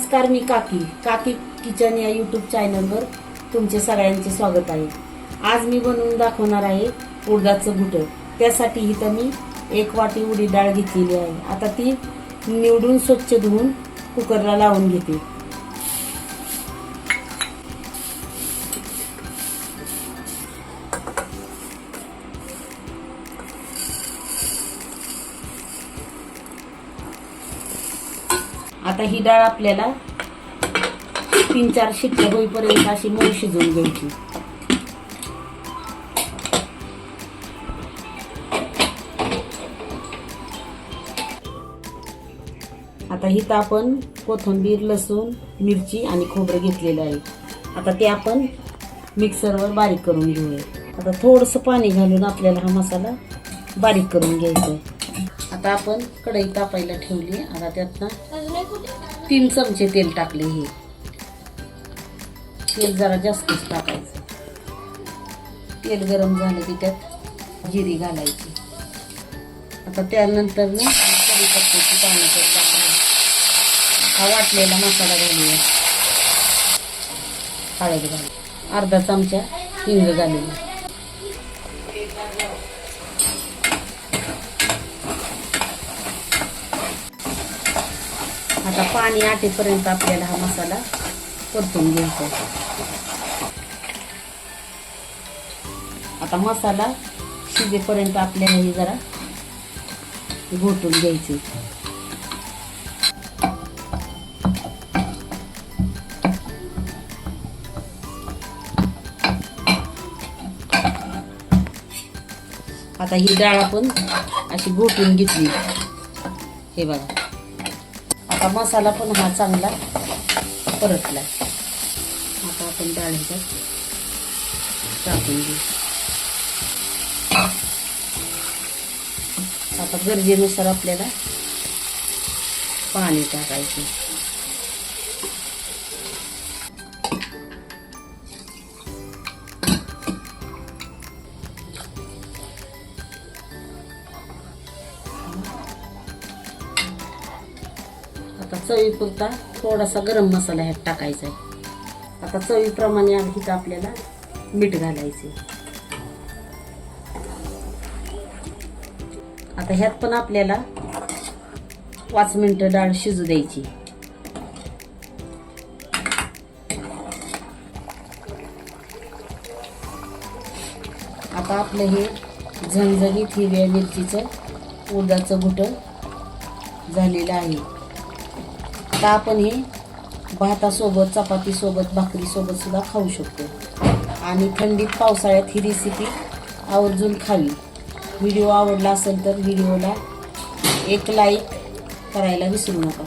नमस्कार, मी काकी किचन या यूट्यूब चॅनलवर तुमचे सगळ्यांचे स्वागत आहे। आज मी बनवून दाखवणार आहे उडदाचं घुटं। त्यासाठी इथं मी 1 वाटी उडीद डाळ घेतलेली आहे। आता ती निवडून स्वच्छ धुवून कुकरला लावून घेते। आता ही डाळ आपल्याला 3-4 शिट्ट्या होईपर्यंत अशी मऊ शिजवून घ्यायची। आता इथं आपण कोथिंबीर, लसूण, मिरची आणि खोबरं घेतलेलं आहे। आता ते आपण मिक्सरवर बारीक करून घेऊया। आता थोडंसं पाणी घालून आपल्याला हा मसाला बारीक करून घ्यायचा आहे। आता आपण कढई तापायला ठेवली। आता त्यात 3 चमचे तेल टाकले। हे तेल जरा जास्तच टाकायचं। तेल गरम झालं की त्यात जिरी घालायची। आता त्यानंतर ना कढीपत्त्याची पानं टाकायची। हा वाटलेला मसाला घालूया। हळद घालू, अर्धा चमचा हिंग घालूया। आता पाणी आटेपर्यंत आपल्याला हा मसाला परतून घ्यायचा। आता मसाला शिजेपर्यंत आपल्याला हे जरा घोटून घ्यायचे। आता ही डाळ आपण अशी घोटून घेतली। हे बघा, आता मसाला पण हा चांगला परतला। आता आपण डाळ ह्याच्यात टाकून घेऊ। आता गरजेनुसार आपल्याला पाणी टाकायचं। आता चवीपुरता थोडासा गरम मसाला ह्यात टाकायचा आहे। आता चवीप्रमाणे इथं आपल्याला मीठ घालायचे। आता ह्यात पण आपल्याला 5 मिनिटं डाळ शिजू द्यायची। आता आपलं हे झणझणीत हिरव्या मिरचीचं उडदाचं घुटं झालेलं आहे। आता आपण हे भातासोबत, चपातीसोबत, भाकरीसोबत सुद्धा खाऊ शकतो। आणि थंडीत, पावसाळ्यात ही रेसिपी आवर्जून खावी। व्हिडिओ आवडला असेल तर व्हिडिओला एक लाईक करायला विसरू नका।